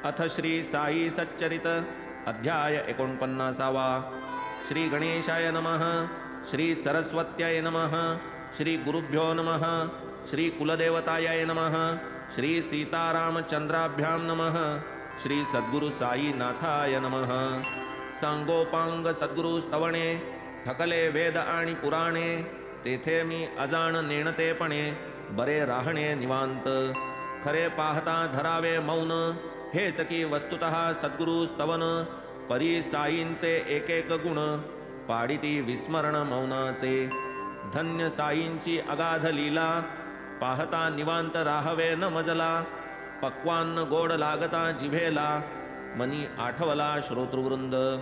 अथ श्री साई सच्चरित अध्याय 49. श्री गणेशाय नमः. श्री सरस्वत्याय नमः. श्री गुरुभ्यो नमः. श्री कुलदेवताय नमः. श्री सीतारामचंद्राभ्यां नमः. श्री सद्गुरु साईनाथाय नमः. सांगोपांग सद्गुरु स्तवणे ठकले वेद आणि पुराणे, तेथे मी अजाण नेणतेपणे बरे राहणे निवांत. खरे पाहता धरावे मौन, हेच की वस्तुतः सद्गुरु स्तवन. परी साईंचे एक एक गुण, पाडिती विस्मरण मौनाचे. धन्य साईंची अगाध लीला, पाहता निवांत राहावे न मजला. पक्वान्न गोड लागता जिभेला, मनी आठवला श्रोतृवृंद.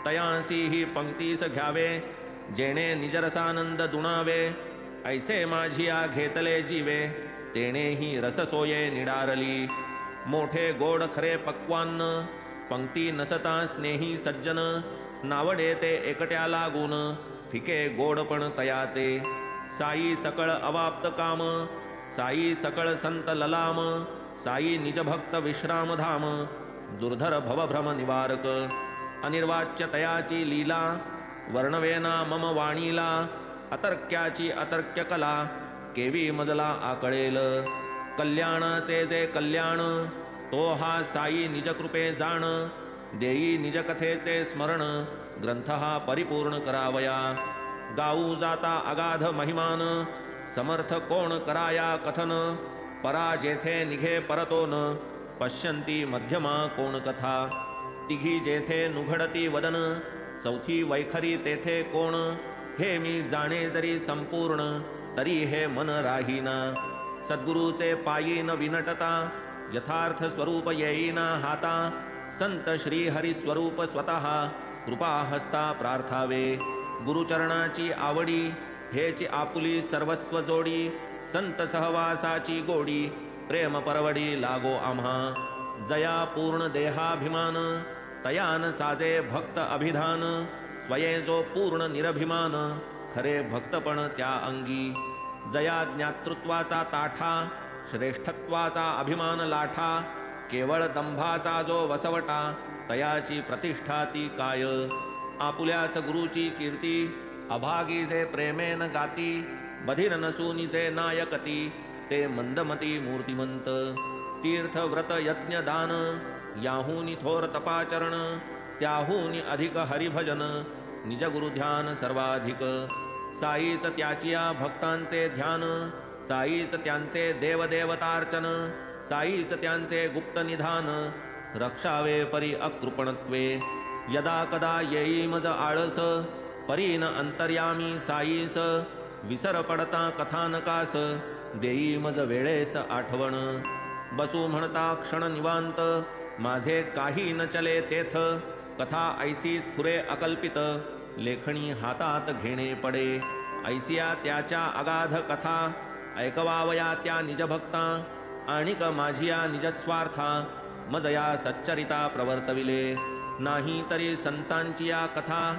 तयांसी ही पंक्तीस घ्यावे, जेणे निजरसानंद दुणावे. ऐसे माझिया घेतले जीवे, तेणे ही रससोये निडारली. मोठे गोड खरे पक्वान्न, पंक्ती नसता स्नेही सज्जन. नावडे ते एकट्या लागून, फिके गोडपण तयाचे. साई सकळ अवाप्त काम, साई सकळ संत ललाम. साई निजभक्त विश्रामधाम, दुर्धर भवभ्रम निवारक. अनिर्वाच्य तयाची लीला, वर्णवेना मम वाणीला. अतर्क्याची अतर्क्य कला, केवी मजला आकळेल. कल्याणाचे जे कल्याण, तो हा साई निजकृपे जाण. देई निजकथेचे स्मरण, ग्रंथ हा परिपूर्ण करावया. गाऊ जाता अगाध महिमान, समर्थ कोण कराया कथन. परा जेथे निघे परतोन, पश्यंती मध्यमा कोण कथा. तिघी जेथे नुघडती वदन, चौथी वैखरी तेथे कोण. हे मी जाणे जरी संपूर्ण, तरी हे मन राहीना. सद्गुरूचे पायी न विनटता, यथार्थ स्वरूप येईना हाता. संत श्री हरी स्वरूप स्वतः, कृपा हस्ता प्रार्थावे. गुरुचरणाची आवडी, हेची आपुली सर्वस्व जोडी. संत सहवासाची गोडी, प्रेम परवडी लागो आम्हा. जया पूर्ण देहाभिमान, तयान साजे भक्त अभिधान. स्वये जो पूर्ण निरभिमान, खरे भक्तपण त्या अंगी. जया ज्ञातृत्वाचा ताठा, श्रेष्ठत्वाचा अभिमान लाठा. केवळ दंभाचा जो वसवटा, तयाची प्रतिष्ठा ती काय. आपुल्याच गुरुची कीर्ती, अभागी जे प्रेमेन गाती. बधिर नसूनी जे नायकती, ते मंदमती मूर्तिमंत. तीर्थ व्रत यज्ञ दान, याहूनी थोर तपाचरण. त्याहूनी अधिक हरिभजन, निज गुरु ध्यान सर्वाधिक. साईच त्याचिया भक्तांचे ध्यान, साईच त्यांचे देवदेवतार्चन. साईच त्यांचे गुप्त निधान, रक्षावे परी अकृपणत्वे. यदा कदा येई मज आळस, परीन अंतर्यामी साईस. विसर पडता कथानकास, देई मज वेळेस आठवण. बसू म्हणता क्षण निवांत, माझे काही न चले तेथ. कथा ऐसी स्फुरे अकल्पित, लेखणी हातात घेणे पडे. ऐसिया त्याच्या अगाध कथा, ऐकवावया त्या निजभक्ता. आणिक माझिया निजस्वार्था, मजया सच्चरिता प्रवर्तविले. नाही तरी संतांची या कथा,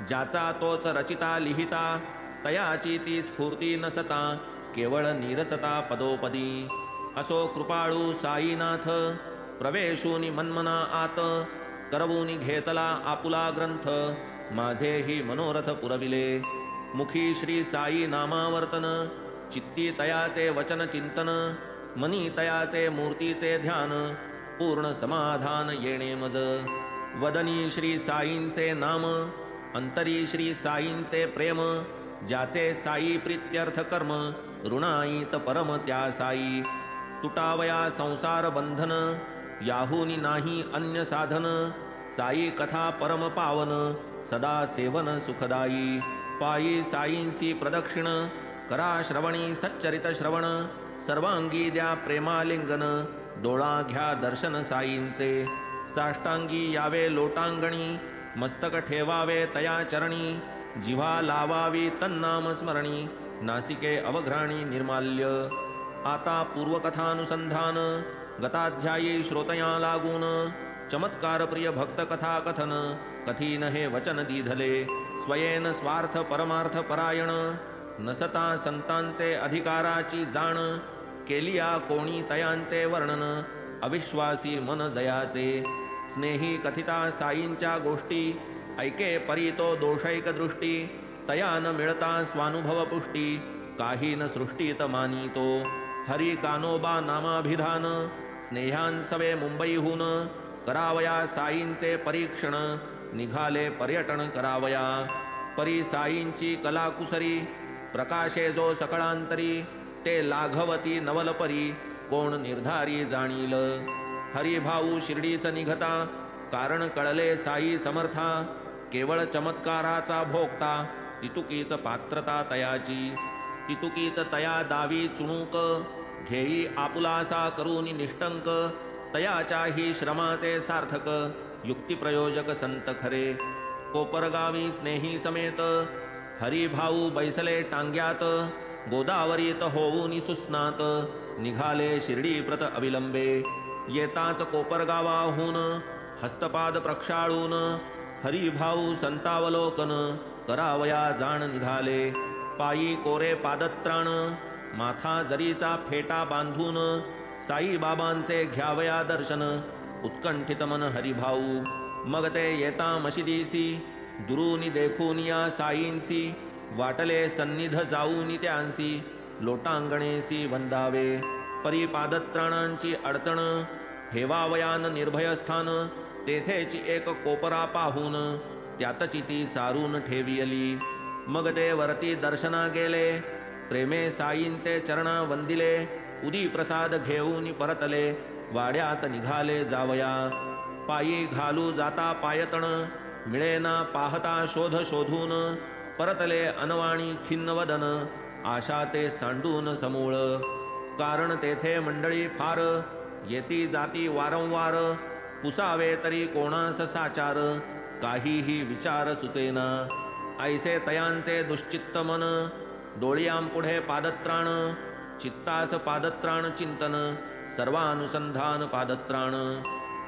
ज्याचा तोच रचिता लिहिता. तयाची ती स्फूर्ती नसता, केवळ नीरसता पदोपदी. असो कृपाळू साईनाथ, प्रवेशूनी मन्मना आत. करवूनी घेतला आपुला ग्रंथ, माझेही मनोरथ पुरविले. मुखी श्री साई नामावर्तन, चित्ती तयाचे वचन चिंतन. मनी तयाचे मूर्तीचे ध्यान, पूर्ण समाधान येणे मज. वदनी श्री साईंचे नाम, अंतरी श्री साईंचे प्रेम. ज्याचे साई प्रीत्यर्थ कर्म, ऋणाईत परम त्या साई. तुटावया संसार बंधन, याहूनी नाही अन्य साधन. साई कथा परम पावन, सदा सेवन सुखदायी. पायी साईंसी प्रदक्षिण, करा श्रवणी सच्चरित श्रवण. सर्वांगी द्या प्रेमालिंगन, डोळा घ्या दर्शन साईंचे. साष्टांगी यावे लोटांगणी, मस्तक ठेवावे तया चरणी. जिव्हा लावावी तन्नाम स्मरणी, नासिके अवघ्राणी निर्माल्य. आता पूर्वकथानुसंधान, गताध्यायी श्रोतया लागून. चमत्कार प्रिय भक्त कथा कथन, कथीन हे वचन दीधले. स्वयेन स्वार्थ परमार्थ परायण, नसता संतांचे अधिकाराची जाण. केलिया कोणी तयांचे वर्णन, अविश्वासी मन जयाचे. स्नेही कथिता साईंच्या गोष्टी, ऐके परी तो दोषैक दृष्टी. तया न मिळता स्वानुभव पुष्टी, काही न सृष्टीत मानितो. हरी कानोबा नामाभिधान, स्नेहांसवे मुंबईहून. करावया साईंचे परीक्षण, निघाले पर्यटन करावया. परी साईंची कलाकुसरी, प्रकाशे जो सकळांतरी. ते लाघवती नवलपरी, कोण निर्धारी जाणील. हरिभाऊ शिर्डीस निघता, कारण कळले साई समर्था. केवळ चमत्काराचा भोगता, तितुकीच पात्रता तयाची. तितुकीच तया दावी चुणूक, घेई आपुलासा करून निष्टंक. तयाच्याही श्रमाचे सार्थक, युक्तिप्रयोजक संत खरे. कोपरगावी स्नेही समेत, हरिभाऊ बैसले टांग्यात. गोदावरीत होऊनी सुस्नात, निघाले शिर्डी प्रत अविलंबे. येताच कोपरगावाहून हस्तपाद प्रक्षाळून, हरिभाऊ संतावलोकन करावया जाण निघाले. पायी कोरे पादत्राण, माथा जरीचा फेटा बांधून. साईबाबांचे घ्यावया दर्शन, उत्कंठित मन हरिभाऊ. मग ते येता मशिदीसी, दुरूनी देखून या साईंसी. वाटले सन्निध जाऊनी त्यांसी, लोटांगणेसी वंदावे. परी पादत्राणांची अडचण, ठेवावयान निर्भय स्थान. तेथेची एक कोपरा पाहून, त्यातची ती सारून ठेवियली. मग ते वरती दर्शना गेले, प्रेमे साईंचे चरणा वंदिले. उदी प्रसाद घेऊन परतले, वाड्यात निघाले जावया. पायी घालू जाता पायतण, मिळेना पाहता शोध शोधून. परतले अनवाणी खिन्नवदन, आशा ते सांडून समूळ. कारण तेथे मंडळी फार, येती जाती वारंवार. पुसावे तरी कोणास साचार, काहीही विचार सुचेना. ऐसे तयांचे दुश्चित्त मन, डोळियांपुढे पादत्राण. चित्तास पादत्राण चिंतन, सर्वानुसंधान पादत्राण.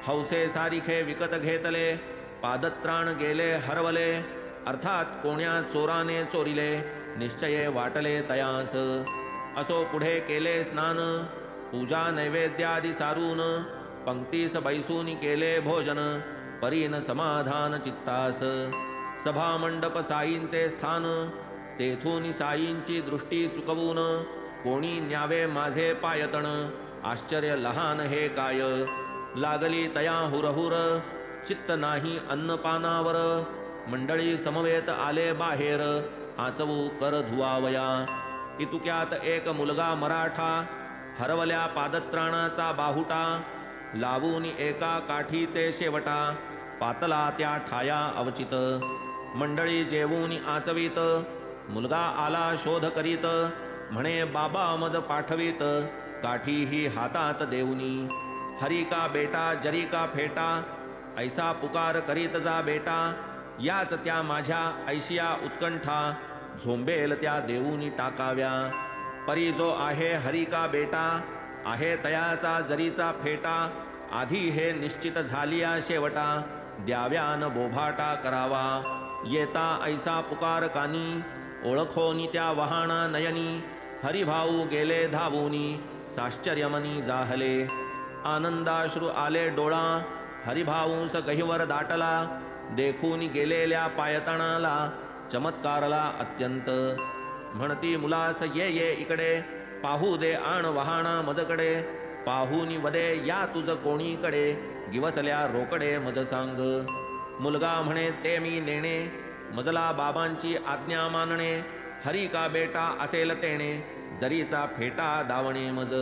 हौसे सारिखे विकत घेतले, पादत्राण गेले हरवले. अर्थात कोण्या चोराने चोरिले, निश्चये वाटले तयास. असो पुढे केले स्नान, पूजा नैवेद्यादी सारून. पंक्तीस बैसून केले भोजन, परीन समाधान चित्तास. सभा मंडप साईंचे स्थान, तेथून साईंची दृष्टी चुकवून. कोणी न्यावे माझे पायतण, आश्चर्य लहान हे काय. लागली तया हुरहुर, चित्त नाही अन्नपानावर. मंडळी समवेत आले बाहेर, आचवू कर धुवावया. इतुक्यात एक मुलगा मराठा, हरवल्या पादत्राणाचा बाहुटा. लावून एका काठीचे शेवटा, पातला त्या ठाया अवचित. मंडळी जेवून आचवीत, मुलगा आला शोध करीत. म्हणे बाबा मज पाठवीत, काठीही हातात देऊनी. हरी का बेटा जरी का फेटा, ऐसा पुकार करीत जा बेटा. याच त्या माझ्या ऐशिया उत्कंठा, झोंबेल त्या देऊनी टाकाव्या. परी जो आहे हरी का बेटा, आहे तयाचा जरीचा फेटा. आधी हे निश्चित झालिया शेवटा, द्याव्यान बोभाटा करावा. येता ऐसा पुकार कानी, ओळखोनी त्या वहाणा नयनी. हरिभाऊ गेले धावूनी, साश्चर्यमनी जाहले. आनंदाश्रू आले डोळा, हरिभाऊंस गहिवर दाटला. देखून गेलेल्या पायतणाला, चमत्कारला अत्यंत. म्हणती मुलास ये ये इकडे, पाहू दे आण वहाणा मजकडे. पाहूनी वदे या तुझ कोणीकडे, गिवसल्या रोकडे मज सांग. मुलगा म्हणे ते मी नेणे, मजला बाबांची आज्ञा मानणे. हरी का बेटा असेल तेणे, जरीचा फेटा दावणे मज.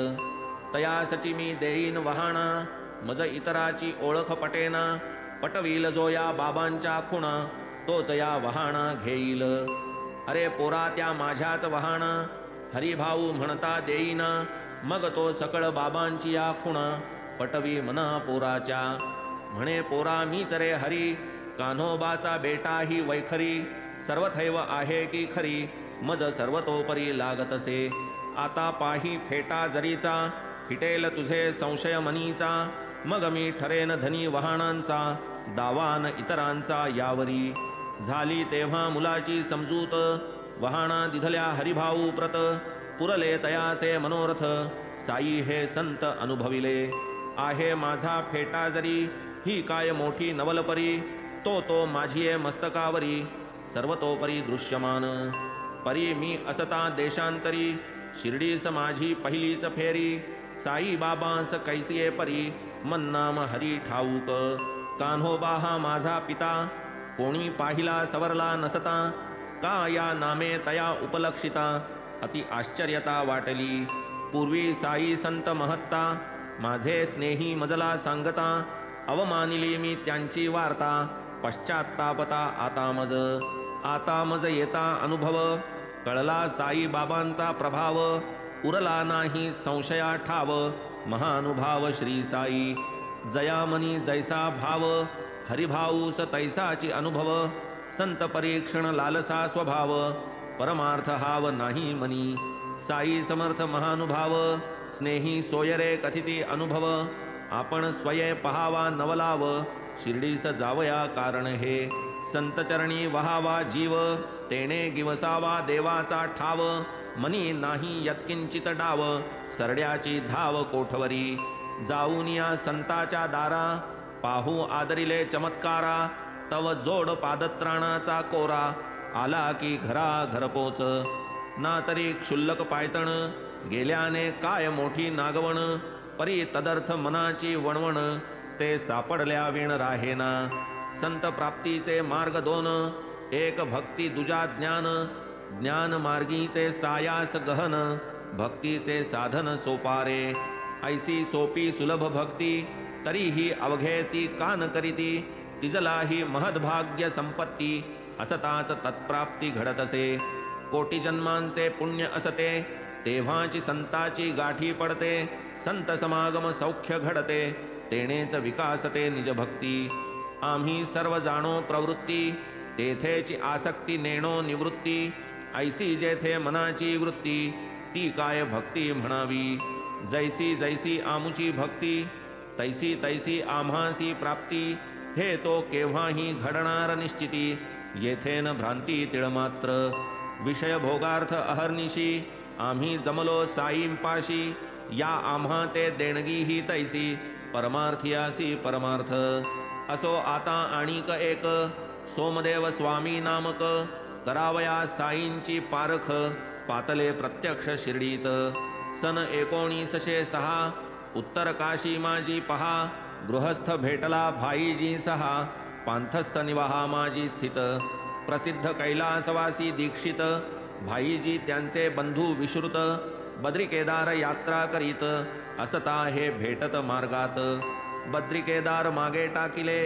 तयासची मी देईन वहाणा, मज इतराची ओळख पटेना. पटवील जो या बाबांच्या खुणा, तोच या वहाणा घेईल. अरे पोरा त्या माझ्याच वहाणा, हरिभाऊ म्हणता देईना. मग तो सकळ बाबांची या खुणा, पटवी मना पोराच्या. म्हणे पोरा मीच रे हरी, कान्होबाचा बेटा ही वैखरी. सर्वथैव आहे की खरी, मज सर्वतोपरी लागतसे. आता पाही फेटा जरीचा, फिटेल तुझे संशय मनीचा. मग मी ठरेन धनी वहाणांचा, दावान इतरांचा यावरी. झाली तेव्हा मुलाची समजूत, वहाणा दिधल्या हरिभाऊ प्रत. पुरले तयाचे मनोरथ, साई हे संत अनुभविले. आहे माझा फेटा जरी ही काय मोठी नवलपरी तो माझी मस्तकावरी सर्वतोपरी दृश्यमान परी मी असता देशांतरी शिर्डीस माझी पहिलीच फेरी साई बाबांस कैसिये परी मन्नाम हरी ठाऊक कान्होबा हा माझा पिता कोणी पाहिला सवरला नसता का या नामे तया उपलक्षिता अति आश्चर्यता वाटली पूर्वी साई संत महत्ता माझे स्नेही मजला सांगता अवमानिली मी त्यांची वार्ता पश्चात्तापता आता मज येता अनुभव कळला साई बाबांचा प्रभाव उरला नाही संशया ठाव महानुभाव श्री साई जयामनी जैसा भाव हरिभाऊस तैसाची अनुभव संत परीक्षण लालसा स्वभाव परमार्थ हाव नाही मनी साई समर्थ महानुभाव स्नेही सोयरे कथिती अनुभव आपण स्वये पहावा नवलाव शिर्डीस जावया कारण हे संत चरणी वहावा जीव तेने गिवसावा देवाचा ठाव मनी नाही यत्किंचित डाव सरड्याची धाव कोठवरी जाऊन या संताच्या दारा पाहू आदरिले चमत्कारा तव जोड पादत्राणाचा कोरा आला की घरा घरपोच ना तरी क्षुल्लक पायतण गेल्याने काय मोठी नागवण परी तदर्थ मनाची वणवण ते सापडल्या विण राहेना संत प्राप्तीचे मार्ग दोन एक भक्ती दुजा ज्ञान ज्ञान मार्गीचे सायास गहन भक्तीचे साधन सोपारे ऐसी सोपी सुलभ भक्ती तरीही अवघे ती कान करीती तिजलाही महद्भाग्य संपत्ती असताच तत्प्राप्ती घडत असे कोटी जन्मांचे पुण्य असते तेव्हाची संताची गाठी पडते संत समागम सौख्य घडते तेनेच विकासते निज भक्ती आम्ही सर्व जाणो प्रवृत्ती तेथेची आसक्ती नेणो निवृत्ती ऐसी जेथे मनाची वृत्ती ती काय भक्ती म्हणावी जैसी जैसी आमुची भक्ती तैसी तैसी आम्हासी प्राप्ती हे तो केव्हाही घडणार निश्चिती येथेन भ्रांती तिळमात्र विषय भोगार्थ अहर्निशी आम्ही जमलो साईंपाशी या आम्हा ते देणगी ही तैसी परमार्थियासी परमार्थ असो आता आणिक एक सोमदेव स्वामी नामक करावया साईंची पारख पातले प्रत्यक्ष शिर्डीत सन 1906 उत्तर काशी माझी पहा गृहस्थ भेटला भाईजी सहा पांथस्थ निवाहा माझी स्थित प्रसिद्ध कैलासवासी दीक्षित भाईजी त्यांचे बंधू विश्रुत बद्रिकेदार यात्रा करीत असता हे भेटत मार्गात बद्रिकेदार मागे टाकिले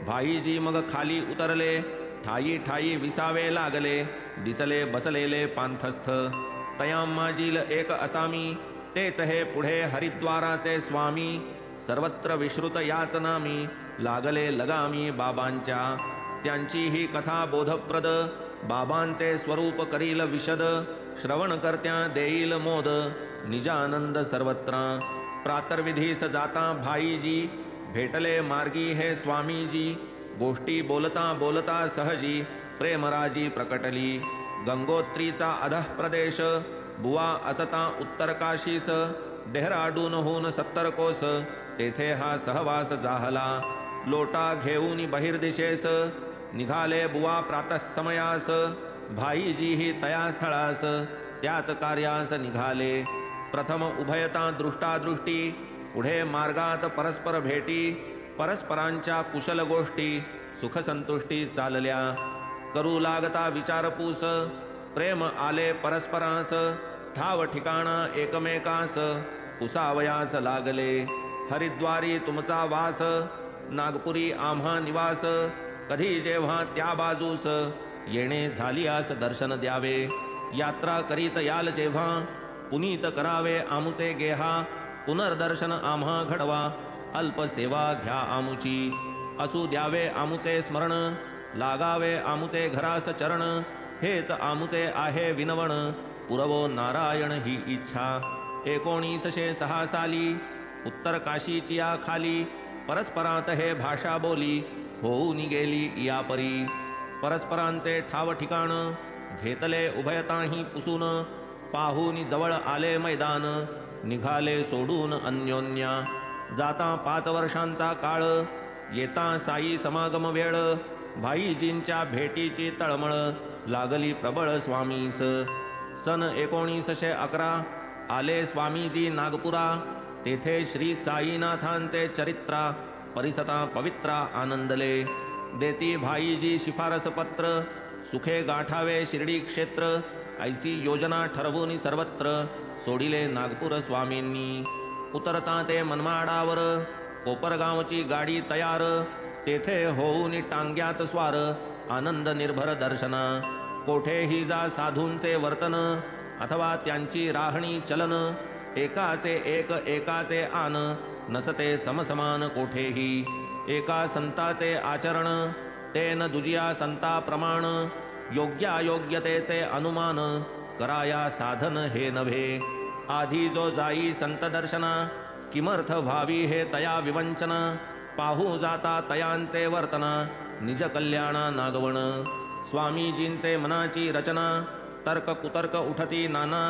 भाईजी मग खाली उतरले ठाई ठाई विसावे लागले दिसले बसलेले पांथस्थ तयाम माझील एक असामी तेच हे पुढे हरिद्वाराचे स्वामी सर्वत्र विश्रुत याच नामी लागले लगामी बाबांच्या त्यांची ही कथा बोधप्रद बाबांचे स्वरूप करील विशद श्रवण करत्या देईल मोद निजानंद सर्वत्र प्रातर्विधीस जाता भाईजी भेटले मार्गी हे स्वामीजी गोष्टी बोलता बोलता सहजी प्रेमराजी प्रकटली गंगोत्रीचा अधः प्रदेश बुवा असता उत्तर काशीस डेहराडूनहून 70 कोस तेथे हा सहवास जाहला लोटा घेऊन बहिर्दिशेस निघाले बुवा प्रातःसमयास भाईजी ही तया स्थळास त्याच कार्यास निघाले प्रथम उभयता दृष्टादृष्टी पुढे मार्गात परस्पर भेटी परस्परांच्या कुशल गोष्टी सुखसंतुष्टी चालल्या करू लागता विचारपूस प्रेम आले परस्परास ठाव ठिकाणा एकमेकास पुसावयास लागले हरिद्वारी तुमचा वास नागपुरी आम्हा निवास कधी जेव्हा त्या बाजूस येणे झालियास दर्शन द्यावे यात्रा करीत याल जेव्हा पुनीत करावे आमुचे गेहा पुनर्दर्शन आम्हा घडवा अल्प सेवा घ्या आमुची असू द्यावे आमुचे स्मरण लागावे आमुचे घरास चरण हेच आमुचे आहे विनवण पुरवो नारायण ही इच्छा 1906 साली उत्तर काशीची या खाली परस्परात हे भाषा बोली होऊन गेली या परी परस्परांचे ठाव ठिकाण घेतले उभयताही पुसून पाहून जवळ आले मैदान निघाले सोडून अन्योन्या जाता 5 वर्षांचा काळ, येता साई समागम वेळ, भाईजींच्या भेटीची तळमळ, लागली प्रबळ स्वामीस. सन 1911 आले स्वामीजी नागपुरा, तेथे श्री साईनाथांचे चरित्रा, परिसता पवित्रा आनंदले. देती भाईजी शिफारस पत्र, सुखे गाठावे शिर्डी क्षेत्र, ऐसी योजना ठरवून सर्वत्र, सोडिले नागपूर स्वामींनी. उतरता ते मनमाडावर, कोपरगावची गाडी तयार, तेथे होऊन टांग्यात स्वार, आनंद निर्भर दर्शना. कोठेही जा साधूंचे वर्तन, अथवा त्यांची राहणी चलन, एकाचे एक एकाचे आन, नसते समसमान कोठेही. एका संताचे आचरण, तेन दुजिया संता प्रमाण, योग्यायोग्यतेचे अनुमान, कराया साधन हे नव्हे. आधी जो जाई संत दर्शना, किमर्थ भावी हे तया विवंचना, पाहू जाता तयांचे वर्तना, निज कल्याणा नागवण. स्वामीजींचे मनाची रचना, तर्क कुतर्क उठती नाना,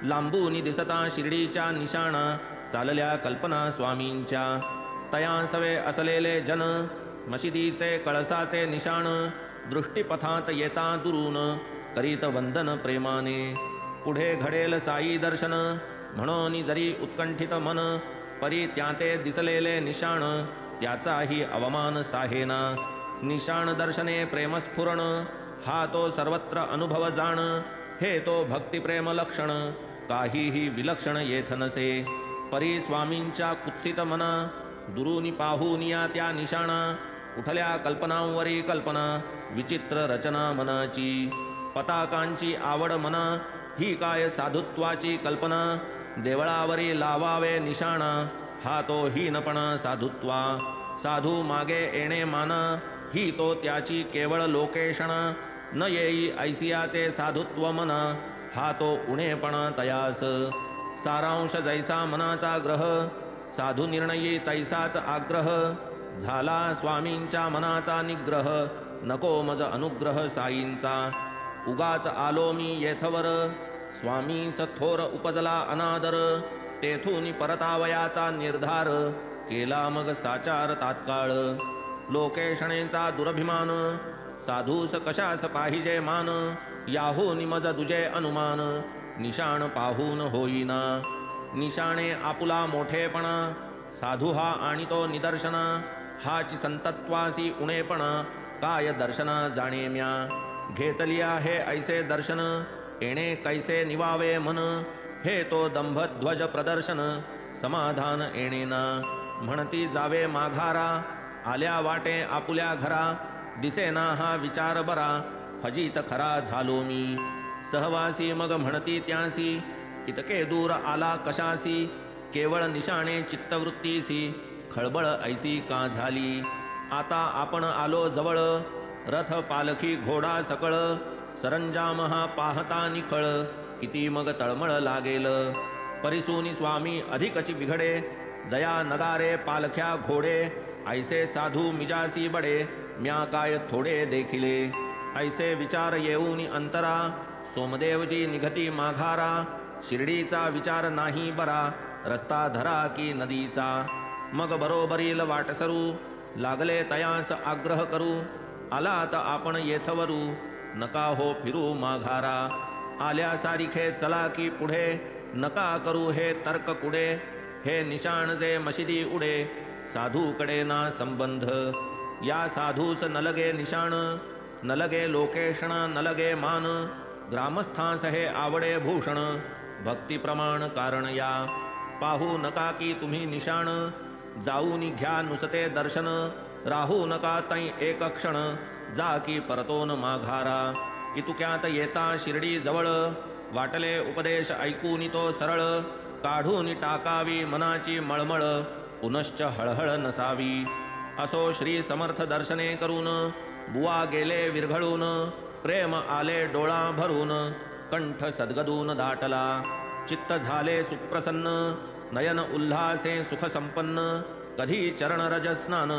लांबूनी दिसता शिर्डीच्या निशाणा, चालल्या कल्पना स्वामींच्या. तयांसवे असलेले जन, मशिदीचे कळसाचे निशाण, दृष्टीपथात येता दुरून, करीत वंदन प्रेमाने. पुढे घडेल साई दर्शन, म्हणून जरी उत्कंठित मन, परी त्याते दिसलेले निशाण, त्याचाही अवमान साहेना. निशाण दर्शने प्रेमस्फुरण, हा तो सर्वत्र अनुभव जाण, हे तो भक्तिप्रेम लक्षण, काहीही विलक्षण येथ नसे. परी स्वामींच्या कुत्सित मना, दुरूनी पाहूनिया त्या निशाणा, उठल्या कल्पनांवरी कल्पना, विचित्र रचना मनाची. पताकांची आवड मना, ही काय साधुत्वाची कल्पना, देवळावरी लावावे निशाणा, हा तो हीनपणा साधुत्वा. साधू मागे येणे माना, ही तो त्याची केवळ लोकेशणा, न येई ऐसियाचे साधुत्व मना, हा तो उणेपणा तयास. सारांश जैसा मनाचा ग्रह, साधू निर्णयी तैसाच आग्रह, झाला स्वामींच्या मनाचा निग्रह, नको मज अनुग्रह साईंचा. उगाच आलो मी येथवर, स्वामीस थोर उपजला अनादर, तेथून परतावयाचा निर्धार, केला मग साचार तात्काळ. लोकेशणेचा दुरभिमान, साधूस कशास पाहिजे मान, याहून मज दुजे अनुमान, निशाण पाहून होईना. निशाणे आपुला मोठेपणा, साधू हा आणि तो निदर्शना, हाची संतत्वासी उणेपणा, काय दर्शना जाणे म्या. घेतली आहे ऐसे दर्शन, येणे कैसे निवावे मन, हे तो दंभध्वज प्रदर्शन, समाधान येणेना. म्हणती जावे माघारा, आल्या वाटे आपुल्या घरा, दिसेना हा विचार बरा, फजित खरा झालो मी. सहवासी मग म्हणती त्यासी, इतके दूर आला कशासी, केवळ निशाणे चित्तवृत्तीसी, खळबळ ऐसी का झाली. आता आपण आलो जवळ, रथ पालखी घोडा सकळ, सरंजाम हा पाहता निखळ, किती मग तळमळ लागेल. परिसूनी स्वामी अधिकची बिघडे, जया नगारे पालख्या घोडे, ऐसे साधू मिजासी बडे, म्या काय थोडे देखिले. ऐसे विचार येऊनी अंतरा, सोमदेवजी निघती माघारा, शिर्डीचा विचार नाही बरा, रस्ता धरा की नदीचा. मग बरोबरील वाटसरू, लागले तयास आग्रह करू, आलात आपण येथवरू, नका हो फिरू माघारा. आल्या सारिखे चला की पुढे, नका करू हे तर्क कुडे, हे निशाण जे मशिदी उडे, साधूकडे ना संबंध. या साधूस न लगे निशाण, न लगे लोकेशणा, न लगे मान, ग्रामस्थांस हे आवडे भूषण, भक्ती प्रमाण कारण या. पाहू नका की तुम्ही निशाण, जाऊन घ्या नुसते दर्शन, राहू नका तै एक क्षण, जा की परतोन माघारा. इतुक्यात येता शिर्डी जवळ, वाटले उपदेश ऐकून तो सरळ, काढून टाकावी मनाची मळमळ, पुनश्च हळहळ नसावी. असो श्री समर्थ दर्शने करून, बुवा गेले विरघळून, प्रेम आले डोळा भरून, कंठ सद्गदून दाटला. चित्त झाले सुप्रसन्न, नयन उल्हासे सुख संपन्न, कधी चरण रज स्नान,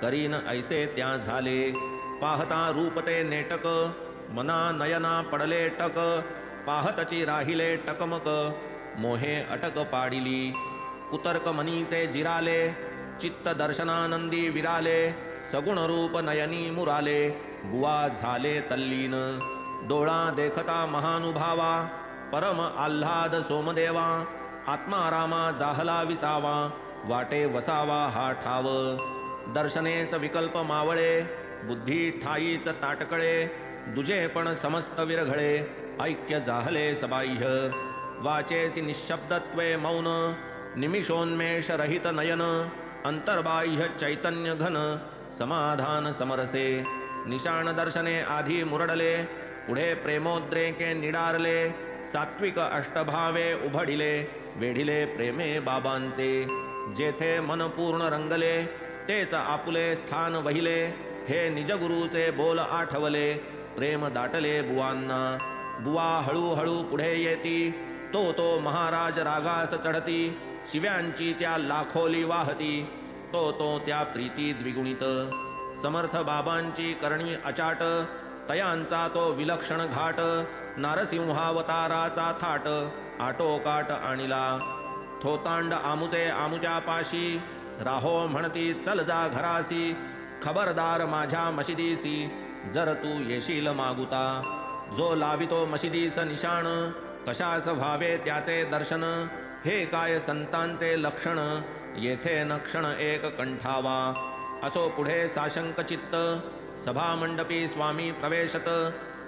करीन ऐसे त्या झाले. पाहता रूप ते नेटक, मना नयना पडले टक, पाहतची राहिले टकमक, मोहे अटक पाडिली. कुतर्क मनीचे जिराले, चित्त दर्शनानंदी विराले, सगुण रूप नयनी मुराले, बुवा झाले तल्लीन. डोळा देखता महानुभावा, परम आल्हाद सोमदेवा, आत्मारामा जाहला विसावा, वाटे वसावा हा ठाव. दर्शनेच विकल्प मावळे, बुद्धी ठाईच ताटकळे, दुजे पण समस्त विरघळे, ऐक्य जाहले सबाह्य. वाचेसी निशब्दत्वे मौन, निमिषोन्मेष रहित नयन, अंतर्बाह्य चैतन्य घन, समाधान समरसे. निशाण दर्शने आधी मुरडले, पुढे प्रेमोद्रेके निडारले, सात्विक अष्टभावे उभडिले, वेढिले प्रेमे बाबांचे. जेथे मन पूर्ण रंगले, तेच आपुले स्थान वहिले, हे निजगुरूचे बोल आठवले, प्रेम दाटले बुवांना. बुवा हळूहळू पुढे येती, तो महाराज रागास चढती, शिव्यांची त्या लाखोली वाहती, तो त्या प्रीती द्विगुणित. समर्थ बाबांची करणी अचाट, तयांचा तो विलक्षण घाट, नारसिंहावताराचा थाट, आटोकाट आणिला. थोतांड आमुचे आमुच्या पाशी, राहो म्हणती चल जा घरासी, खबरदार माझ्या मशिदीसी, जर तू येशील मागुता. जो लावितो मशिदीस निशाण, कशास व्हावे त्याचे दर्शन, हे काय संतांचे लक्षण, येथे न क्षण एक कंठावा. असो पुढे साशंक चित्त, सभामंडपी स्वामी प्रवेशत,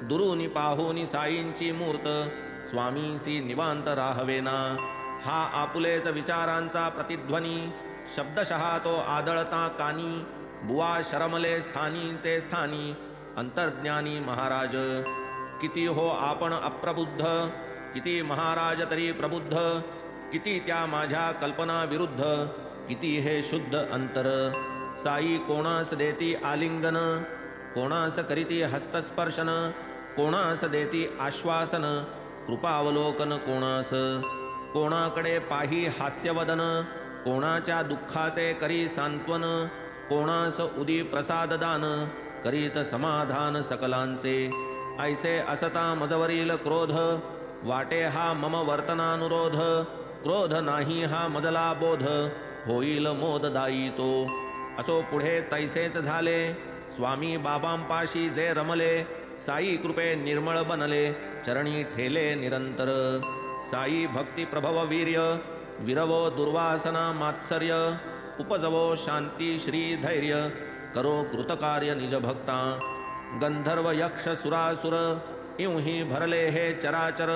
दुरुनी पाहुनी साईंची मूर्त, स्वामीसी निवांत राहवेना. हा आपुलेच विचारांचा प्रतिध्वनी, शब्दशः तो आदळता कानी, बुवा शरमले स्थानीचे स्थानी, अंतर्ज्ञानी महाराज. किती हो आपण अप्रबुद्ध, किती महाराज तरी प्रबुद्ध, किती त्या माझ्या कल्पना विरुद्ध, किती हे शुद्ध अंतर. साई कोणास देती आलिंगन, कोणास करीती हस्तस्पर्शन, कोणास देती आश्वासन, कृपावलोकन कोणास. कोणाकडे पाही हास्यवदन, कोणाच्या दुःखाचे करी सांत्वन, कोणास उदी प्रसाद दान, करीत समाधान सकलांचे. ऐसे असता मजवरील क्रोध, वाटे हा मम वर्तनानुरोध, क्रोध नाही हा मजला बोध, होईल मोददायी तो. असो पुढे तैसेच झाले, स्वामी बाबांपाशी जे रमले, साई कृपे निर्मळ बनले, चरणी ठेले निरंतर. साई भक्ती प्रभव वीर्य, विरवो दुर्वासना मात्सर्य, उपजवो शांती श्री धैर्य, करो कृतकार्य निज भक्ता. गंधर्व यक्ष सुरासुर, इवही भरले हे चराचर,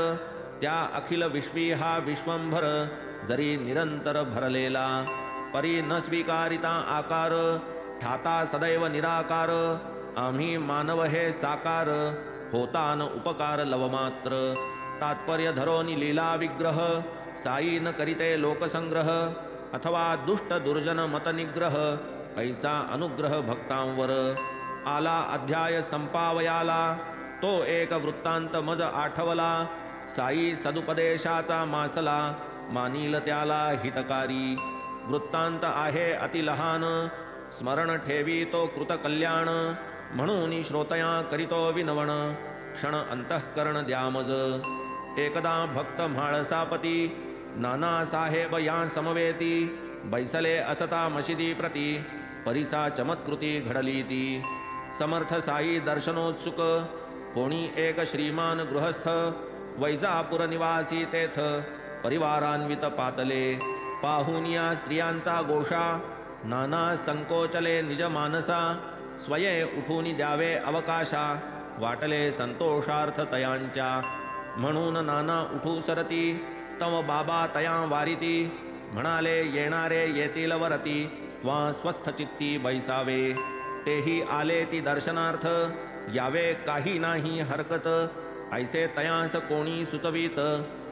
त्या अखिल विश्वी हा विश्वंभर, जरी निरंतर भरलेला. परी न स्वीकारिता आकार, ठाता सदैव निराकार, आम्ही मानव हे साकार, होता न उपकार लवमात्र. तात्पर्य धरोनी लीला विग्रह, साई न करीते लोकसंग्रह, अथवा दुष्ट दुर्जन मतनिग्रह, कैचा अनुग्रह भक्तांवर. आला अध्याय संपावयाला, तो एक वृत्तांत मज आठवला, साई सदुपदेशाचा मासला, मानील त्याला हितकारी. वृत्तांत आहे अति लहान, स्मरण ठेवी तो कृतकल्याण, म्हणून श्रोतया करीतो विनवण, क्षण अंतःकरण द्यामज. एकदा भक्त म्हाळसापती, नाना साहेब या समवेती, बैसले असता मशिदी प्रती, परिसा चमत्कृती घडली ती. समर्थ साई दर्शनोत्सुक, कोणी एक श्रीमान गृहस्थ, वैजापूर निवासी तेथ, परिवारान्वित पातले. पाहुनिया स्त्रियांचा गोषा, नाना संकोचले निज मानसा, स्वये उठून द्यावे अवकाशा, वाटले संतोषार्थ तयांच्या. म्हणून नाना उठू सरती, तव बाबा तया वारिती, म्हणाले येणारे येतील वरती, त्वा स्वस्थ चित्ती बैसावे. तेही आले ती दर्शनार्थ, यावे काही नाही हरकत, ऐसे तयास कोणी सुचवीत,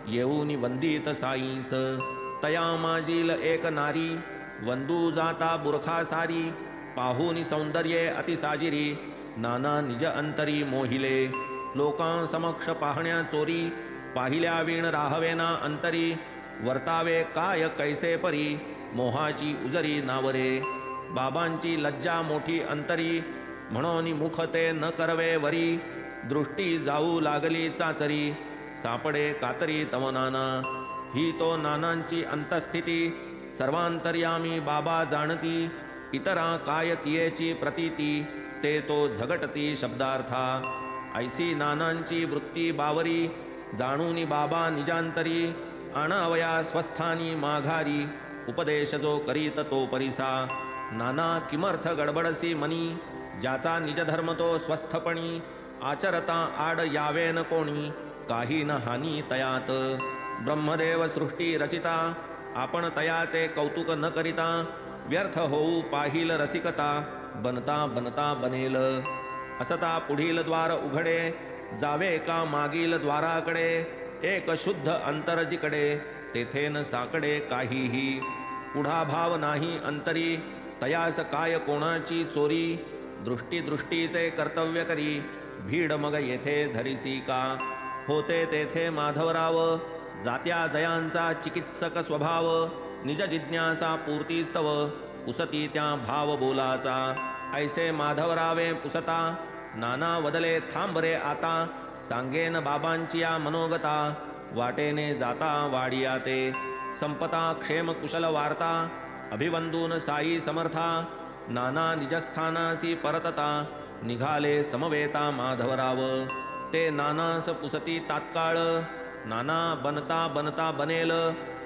येऊनी वंदित साईस. तया माजील एक नारी, वंदू जाता बुरखा सारी, पाहुनी सौंदर्ये अतिसाजिरी, नाना निज अंतरी मोहिले. लोकां समक्ष पाहण्या चोरी, पाहिल्या वीण राहवेना अंतरी, वर्तावे काय कैसे परी, मोहाची उजरी नावरे. बाबांची लज्जा मोठी अंतरी, म्हणून मुख ते न करवे वरी, दृष्टी जाऊ लागली चाचरी, सापडे कातरी तव नाना. ही तो नानांची अंतस्थिती, सर्वांतर्यामी बाबा जाणती, इतरा काय तियेची प्रतीती, ते तो झगटती शब्दार्था. ऐसी नानांची वृत्ती बावरी, जाणूनी बाबा निजांतरी, आणावया स्वस्थानी माघारी, उपदेश जो करीत तो परिसा. नाना किमर्थ गडबडसी मनी, ज्याचा निजधर्म तो स्वस्थपणी, आचरता आड यावे न कोणी, काही न हानी तयात. ब्रह्मदेव सृष्टी रचिता, आपण तयाचे कौतुक न करिता, व्यर्थ होऊ पाहिल रसिकता, बनता बनता बनेल. असता पुढील द्वार उघडे, जावे का मागील द्वाराकडे, एक शुद्ध अंतर जिकडे, तेथे न साकडे काहीही. पुढा भाव नाही अंतरी, तयास काय कोणाची चोरी, दृष्टी दृष्टीचे कर्तव्य करी, भीड मग येथे धरिसी का. होते तेथे माधवराव, जात्या जयांचा चिकित्सक स्वभाव, निज जिज्ञासा पूर्तीस्तव, पुसती त्या भाव बोलाचा. ऐसे माधवरावे पुसता, नाना वदले थांबरे आता, सांगेन बाबांची या मनोगता, वाटेने जाता वाडिया ते. संपता क्षेम कुशल वार्ता, अभिवंदून साई समर्था, नाना निजस्थानासी परतता, निघाले समवेता माधवराव. ते नानास पुसती तात्काळ, नाना बनता बनता बनेल,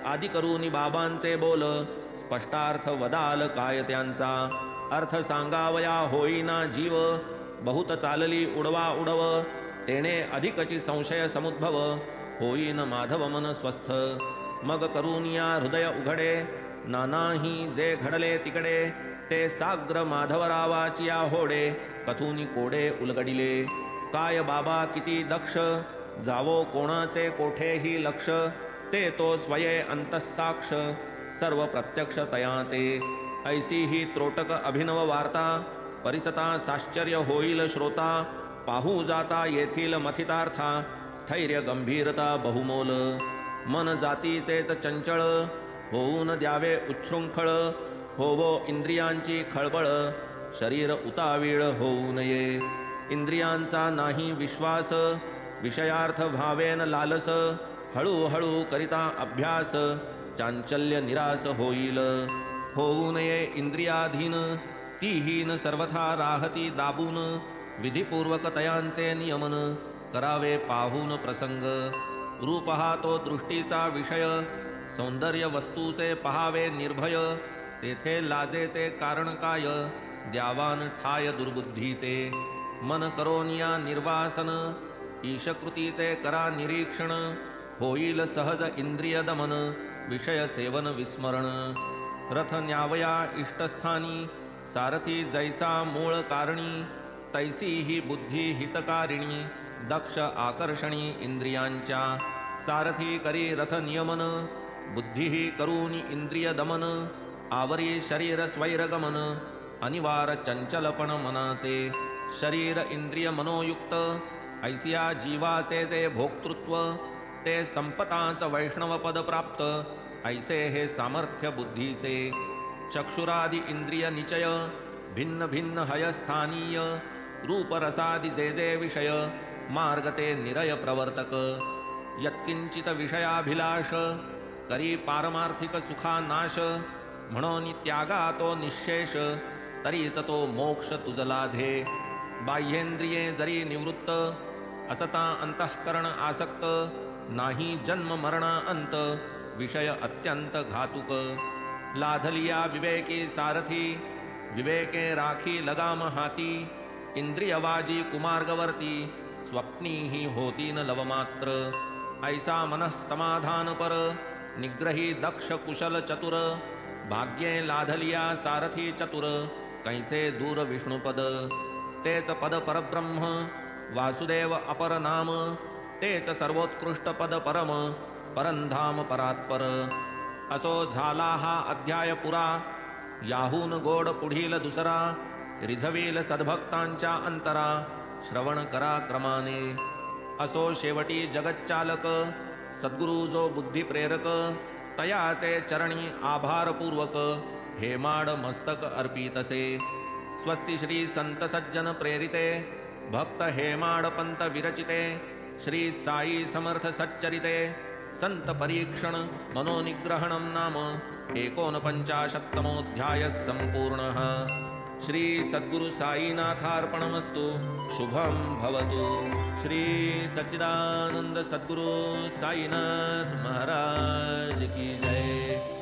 आदि करूनी बाबांचे बोल, स्पष्टार्थ वदाल काय त्यांचा. अर्थ सांगावया होईना जीव, बहुत चालली उडवा उडव, तेने अधिकची संशय समुद्भव, होईन माधव मन स्वस्थ. मग करूनिया हृदय उघडे, नानाही जे घडले तिकडे, ते साग्र माधवरावाचिया होडे, कथूनी कोडे उलगडिले. काय बाबा किती दक्ष, जावो कोणाचे कोठेही लक्ष, ते तो स्वये अंतस्साक्ष, सर्व प्रत्यक्ष तया ते. ऐसी ही त्रोटक अभिनव वार्ता, परिसता साश्चर्य होईल श्रोता, पाहू जाता येथील मथितार्था, स्थैर्य गंभीरता बहुमोल. मन जातीचेच चंचळ, होऊन द्यावे उच्छृंखळ, होवो इंद्रियांची खळबळ, शरीर उतावीळ होऊ नये. इंद्रियांचा नाही विश्वास, विषयार्थ भावेन लालस, हळूहळू करिता अभ्यास, चांचल्य निरास होईल. होऊ नये इंद्रियाधीन, तीहीन सर्वथा राहती दाबून, विधिपूर्वक तयांचे नियमन, करावे पाहून प्रसंग. रूप हा तो दृष्टीचा विषय, सौंदर्य वस्तूचे पहावे निर्भय, तेथे लाजेचे कारण काय, द्यावान ठाय दुर्बुद्धी ते. मन करोनिया निर्वासन, ईशकृतीचे करा निरीक्षण, होईल सहज इंद्रिय दमन, विषय सेवन विस्मरण. रथ न्यावया इष्टस्थानी, सारथी जैसा मूळ कारणी, तैसी ही बुद्धी हितकारिणी, दक्ष आकर्षणी इंद्रियांच्या. सारथी करी रथ नियमन, बुद्धीही करूनी इंद्रिय दमन, आवरी शरीर स्वैरगमन, अनिवार चंचलपण मनाचे. शरीर इंद्रिय मनोयुक्त, ऐसिया जीवाचे जे भोक्तृत्व, ते संपताच वैष्णवपद प्राप्त, ऐसे हे सामर्थ्य बुद्धीचे. चक्षुरादि इंद्रिय निचय, भिन्न भिन्न हयस्थानीय, रूपरसादि जे जे विषय, मार्ग ते निरय प्रवर्तक. यत्किंचित विषयाभिलाष, करी पारमार्थिक सुखा नाश, म्हणून त्यागा तो निःशेष, तरीच तो मोक्ष तुझ लाधे. बाह्येंद्रिये जरी निवृत्त, असता अंतःकरण आसक्त, नाही जन्म मरणा अंत, विषय अत्यंत घातुक. लाधलिया विवेकी सारथी, विवेके राखी लगाम हाती, इंद्रियवाजी कुमार्गवर्ती, स्वप्नी ही होती न लवमात्र. ऐसा मनः समाधान पर, निग्रही दक्ष कुशल चतुर, भाग्ये लाधलिया सारथी चतुर, कैचे दूर विष्णुपद. तेच पद परब्रह्म, वासुदेव अपर नाम, तेच सर्वोत्कृष्ट पद परम, परंधाम परात्पर. असो झाला हा अध्याय पुरा, याहून गोड पुढील दुसरा, रिझवील सद्भक्तांच्या अंतरा, श्रवण करा क्रमाने. असो शेवटी जगच्चालक, सद्गुरु जो बुद्धी प्रेरक, तयाचे चरणी आभारपूर्वक, हेमाड मस्तक अर्पितसे. स्वस्ति श्री संत सज्जन प्रेरिते, भक्त हेमाड पंत विरचिते, श्री साई समर्थ सच्चरिते, संत परीक्षण मनोनिग्रहणं नाम 49तमोऽध्यायः सम्पूर्णः। श्री सद्गुरु साईनाथार्पणमस्तु। शुभं भवतु। श्री सच्चिदानंद सद्गुरु साईनाथ महाराज की जय।